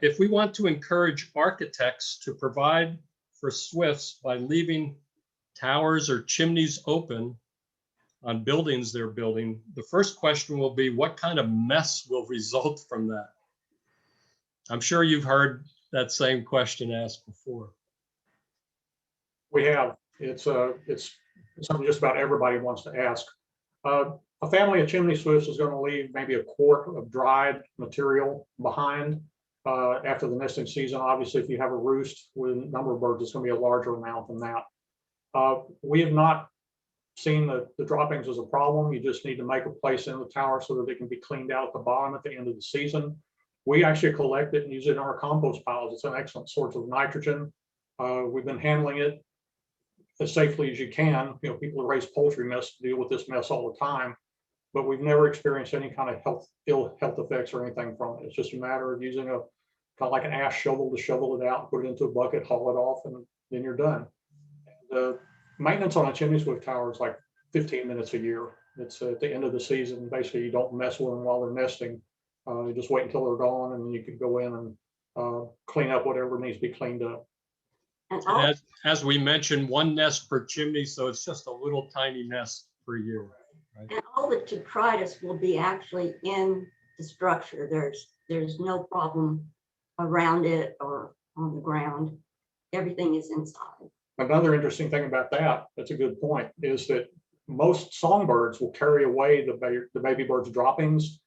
If we want to encourage architects to provide for swifts by leaving towers or chimneys open on buildings they're building, the first question will be, what kind of mess will result from that? I'm sure you've heard that same question asked before. We have. It's something just about everybody wants to ask. A family of chimney swifts is going to leave maybe a quart of dried material behind after the nesting season. Obviously, if you have a roost with a number of birds, it's going to be a larger amount than that. We have not seen the droppings as a problem. You just need to make a place in the tower so that they can be cleaned out at the bottom at the end of the season. We actually collect it and use it in our compost piles. It's an excellent source of nitrogen. We've been handling it as safely as you can. You know, people raise poultry mess deal with this mess all the time, but we've never experienced any kind of ill health effects or anything from it. It's just a matter of using a kind of like an ash shovel to shovel it out, put it into a bucket, haul it off, and then you're done. The maintenance on a chimney swift tower is like 15 minutes a year. It's at the end of the season. Basically, you don't mess with them while they're nesting. You just wait until they're gone, and then you can go in and clean up whatever needs to be cleaned up. And as we mentioned, one nest per chimney, so it's just a little tiny nest per year. Right? And all the detritus will be actually in the structure. There's no problem around it or on the ground. Everything is inside. Another interesting thing about that's a good point, is that most songbirds will carry away the baby bird's droppings.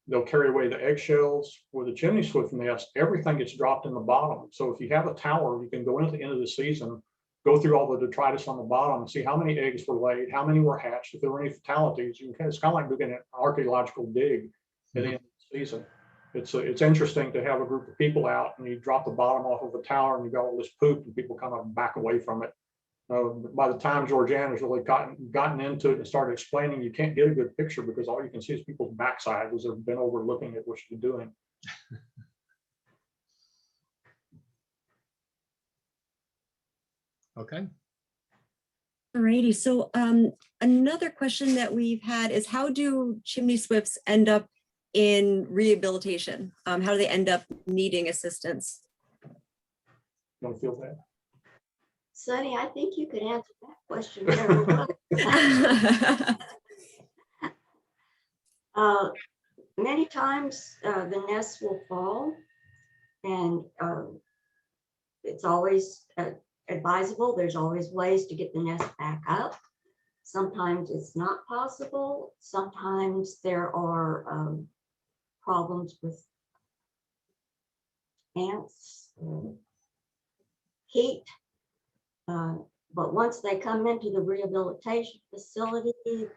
They'll carry away the eggshells. With a chimney swift nest, everything gets dropped in the bottom. So if you have a tower, you can go in at the end of the season, go through all the detritus on the bottom and see how many eggs were laid, how many were hatched, if there were any fatalities. It's kind of like doing an archaeological dig at the end of the season. It's interesting to have a group of people out and you drop the bottom off of a tower and you got all this poop and people kind of back away from it. By the time Georgeanne has really gotten into it and started explaining, you can't get a good picture because all you can see is people's backside as they've been overlooking at what you're doing. Okay. Alrighty, so another question that we've had is, how do chimney swifts end up in rehabilitation? How do they end up needing assistance? Don't feel that. Sonny, I think you could answer that question very well. Many times the nests will fall, and it's always advisable. There's always ways to get the nest back up. Sometimes it's not possible. Sometimes there are problems with ants, heat. But once they come into the rehabilitation facility,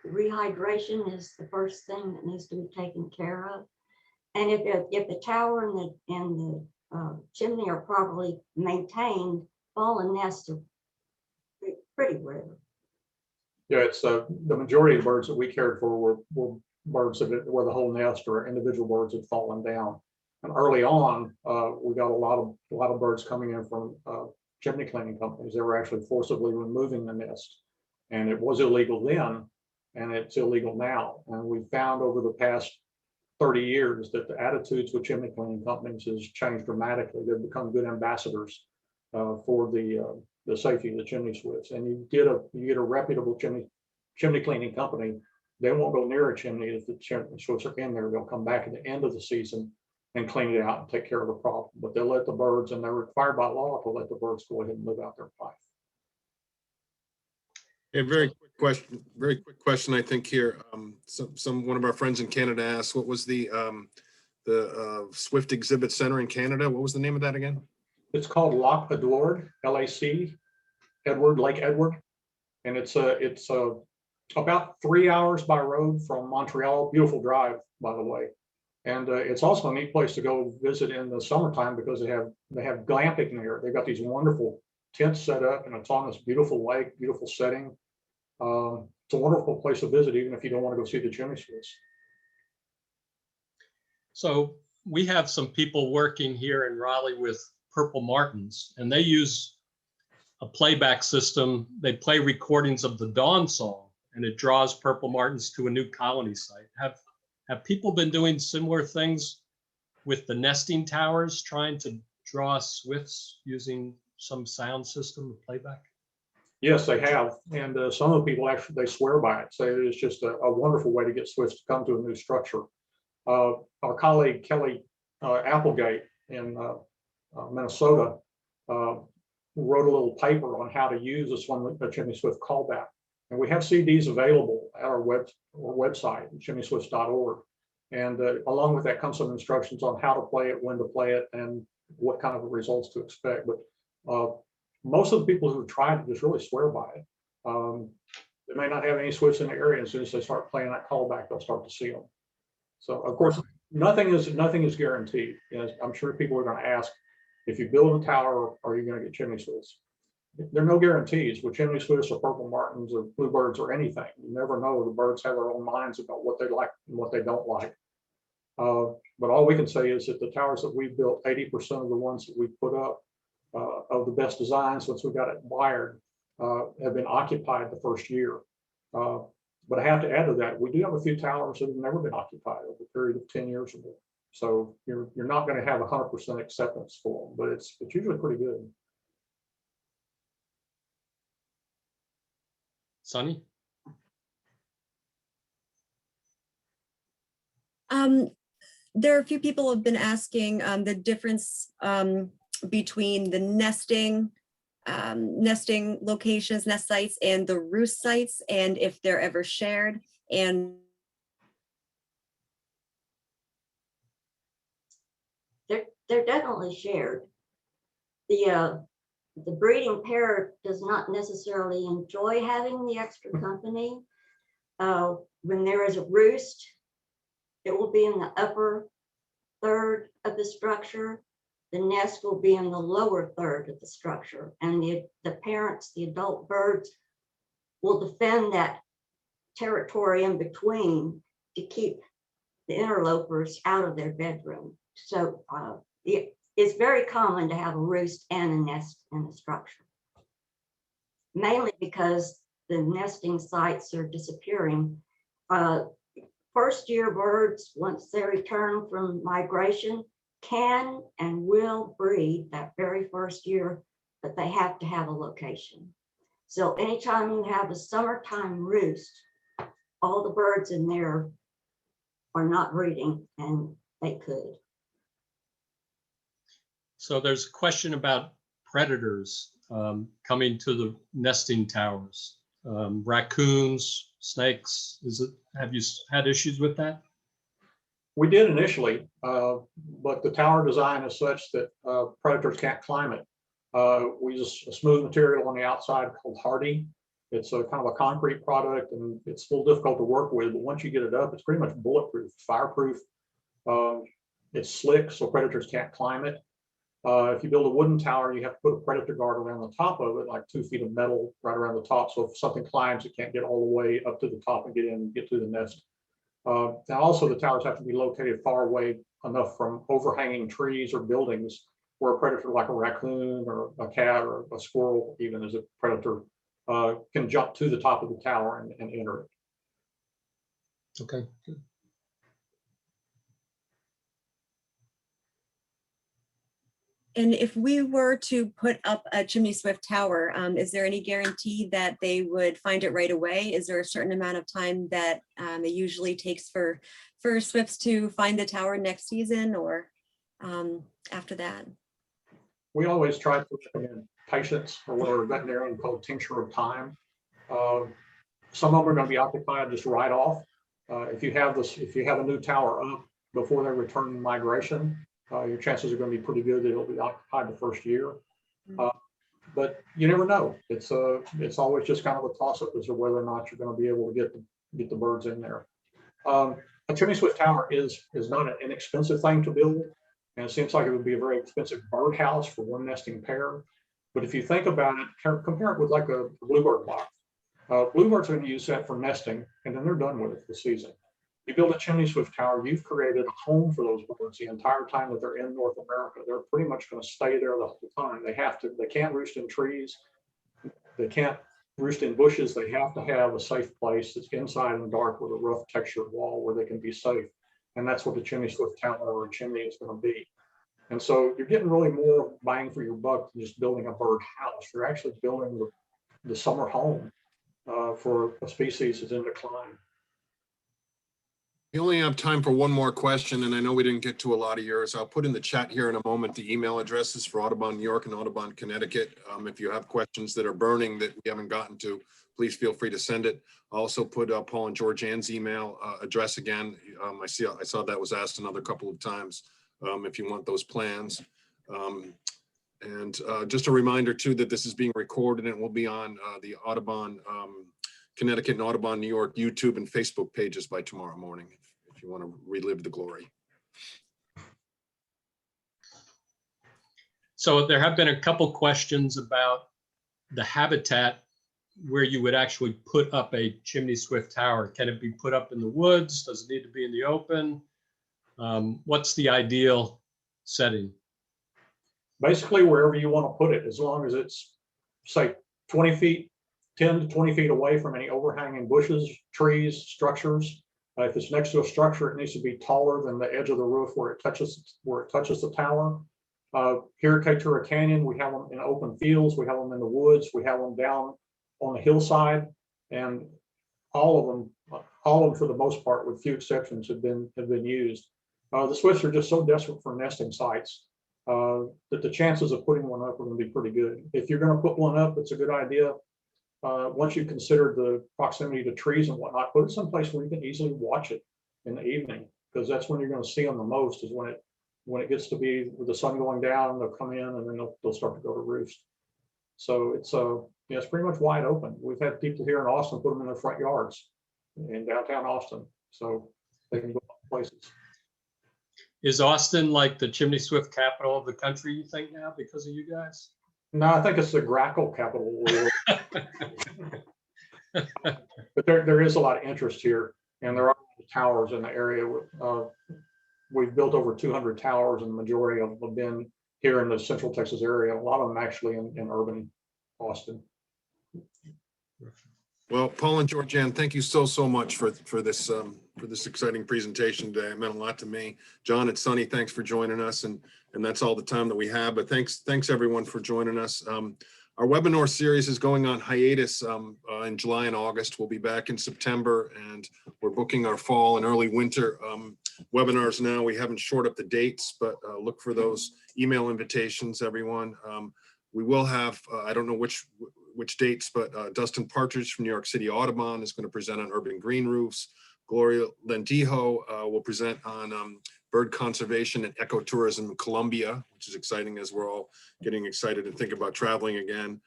rehydration is the first thing that needs to be taken care of. And if the tower and the chimney are properly maintained, fallen nests are pretty rare. Yeah, it's the majority of birds that we cared for were birds where the whole nest or individual birds had fallen down. And early on, we got a lot of birds coming in from chimney cleaning companies. They were actually forcibly removing the nest, and it was illegal then, and it's illegal now. And we found over the past 30 years that the attitudes with chimney cleaning companies has changed dramatically. They've become good ambassadors for the safety of the chimney swifts. And you get a reputable chimney cleaning company, they won't go near a chimney if the chimney swifts are in there. They'll come back at the end of the season and clean it out and take care of the problem. But they'll let the birds, and they're required by law to let the birds go ahead and live out their life. A very quick question, I think here. One of our friends in Canada asked, what was the Swift Exhibit Center in Canada? What was the name of that again? It's called Lac Edward, L-A-C, Lake Edward. And it's about 3 hours by road from Montreal. Beautiful drive, by the way. And it's also a neat place to go visit in the summertime because they have glamping there. They've got these wonderful tents set up, and it's on this beautiful lake, beautiful setting. It's a wonderful place to visit, even if you don't want to go see the chimney swifts. So we have some people working here in Raleigh with purple martins, and they use a playback system. They play recordings of the dawn song, and it draws purple martins to a new colony site. Have people been doing similar things with the nesting towers, trying to draw swifts using some sound system of playback? Yes, they have. And some of the people actually, they swear by it, say that it's just a wonderful way to get swifts to come to a new structure. Our colleague Kelly Applegate in Minnesota wrote a little paper on how to use this one, the chimney swift callback. And we have CDs available at our website, chimneyswifts.org. And along with that comes some instructions on how to play it, when to play it, and what kind of results to expect. But most of the people who tried it just really swear by it. They may not have any swifts in the area. As soon as they start playing that callback, they'll start to see them. So of course, nothing is guaranteed. As I'm sure people are going to ask, if you build a tower, are you going to get chimney swifts? there are no guarantees with chimney swifts or purple martins or bluebirds or anything. You never know. The birds have their own minds about what they like and what they don't like. But all we can say is that the towers that we built, 80% of the ones that we put up of the best designs since we got it wired have been occupied the first year. But I have to add to that, we do have a few towers that have never been occupied over a period of 10 years or more. So you're not going to have 100% acceptance for them, but it's usually pretty good. Sunny? There are a few people who have been asking the difference between the nesting locations, nest sites, and the roost sites, and if they're ever shared. And they're definitely shared. The breeding pair does not necessarily enjoy having the extra company. When there is a roost, it will be in the upper third of the structure. The nest will be in the lower third of the structure, and the parents, the adult birds, will defend that territory in between to keep the interlopers out of their bedroom. So it's very common to have a roost and a nest in the structure, mainly because the nesting sites are disappearing. First year birds, once they return from migration, can and will breed that very first year, but they have to have a location. So anytime you have a summertime roost, all the birds in there are not breeding, and they could. So there's a question about predators coming to the nesting towers. Raccoons, snakes, have you had issues with that? We did initially, but the tower design is such that predators can't climb it. We use a smooth material on the outside called hardy. It's a kind of a concrete product, and it's a little difficult to work with, but once you get it up, it's pretty much bulletproof, fireproof. It's slick, so predators can't climb it. If you build a wooden tower, you have to put a predator guard around the top of it, like 2 feet of metal right around the top. So if something climbs, it can't get all the way up to the top and get to the nest. Now also the towers have to be located far away enough from overhanging trees or buildings where a predator like a raccoon or a cat or a squirrel, even as a predator, can jump to the top of the tower and enter it. Okay, good. And if we were to put up a chimney swift tower, is there any guarantee that they would find it right away? Is there a certain amount of time that it usually takes for swifts to find the tower next season, or after that? We always try to recommend patience, or what our veterinarian called tincture of time. Some of them are going to be occupied just right off. If you have a new tower up before they return in migration, your chances are going to be pretty good that it'll be occupied the first year. But you never know. It's always just kind of a toss-up as to whether or not you're going to be able to get the birds in there. A chimney swift tower is not an inexpensive thing to build, and it seems like it would be a very expensive bird house for one nesting pair. But if you think about it, compare it with like a bluebird box. Bluebirds are going to use that for nesting, and then they're done with it for the season. You build a chimney swift tower, you've created a home for those birds the entire time that they're in North America. They're pretty much going to stay there the whole time. They can't roost in trees. They can't roost in bushes. They have to have a safe place that's inside and dark with a rough textured wall where they can be safe. And that's what the chimney swift tower or chimney is going to be. And so you're getting really more bang for your buck than just building a bird house. You're actually building the summer home for a species that's in decline. We only have time for one more question, and I know we didn't get to a lot of yours. I'll put in the chat here in a moment the email addresses for Audubon New York and Audubon Connecticut. If you have questions that are burning that we haven't gotten to, please feel free to send it. I'll also put Paul and Georgean's email address again. I saw that was asked another couple of times if you want those plans. And just a reminder too that this is being recorded and will be on the Audubon Connecticut and Audubon New York YouTube and Facebook pages by tomorrow morning, if you want to relive the glory. So there have been a couple questions about the habitat where you would actually put up a chimney swift tower. Can it be put up in the woods? Does it need to be in the open? What's the ideal setting? Basically, wherever you want to put it, as long as it's, say, 20 feet, 10 to 20 feet away from any overhanging bushes, trees, structures. If it's next to a structure, it needs to be taller than the edge of the roof where it touches the tower. Here at Keturah Canyon, we have them in open fields, we have them in the woods, we have them down on the hillside, and all of them for the most part, with few exceptions, have been used. The Swifts are just so desperate for nesting sites that the chances of putting one up are going to be pretty good. If you're going to put one up, it's a good idea. Once you consider the proximity to trees and whatnot, put it someplace where you can easily watch it in the evening, because that's when you're going to see them the most, is when it gets to be with the sun going down, they'll come in and then they'll start to go to roost. So it's pretty much wide open. We've had people here in Austin put them in their front yards in downtown Austin, so they can go places. Is Austin like the chimney swift capital of the country, you think, now because of you guys? No, I think it's the grackle capital. But there is a lot of interest here, and there are towers in the area. We've built over 200 towers, and the majority of them have been here in the Central Texas area. A lot of them actually in urban Austin. Well, Paul and Georgean, thank you so much for this exciting presentation today. It meant a lot to me. John and Sonny, thanks for joining us, and that's all the time that we have. But thanks everyone for joining us. Our webinar series is going on hiatus in July and August. We'll be back in September, and we're booking our fall and early winter webinars now. We haven't shored up the dates, but look for those email invitations, everyone. We will have, I don't know which dates, but Dustin Partridge from New York City Audubon is going to present on urban green roofs. Gloria Lendijo will present on bird conservation and ecotourism in Colombia, which is exciting as we're all getting excited and think about traveling again.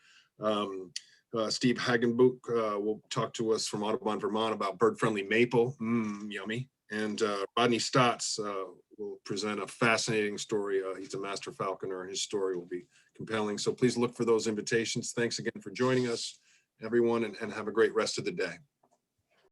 Steve Hagenbuch will talk to us from Audubon, Vermont about bird-friendly maple, yummy. And Rodney Stotts will present a fascinating story. He's a master falconer, and his story will be compelling. So please look for those invitations. Thanks again for joining us, everyone, and have a great rest of the day.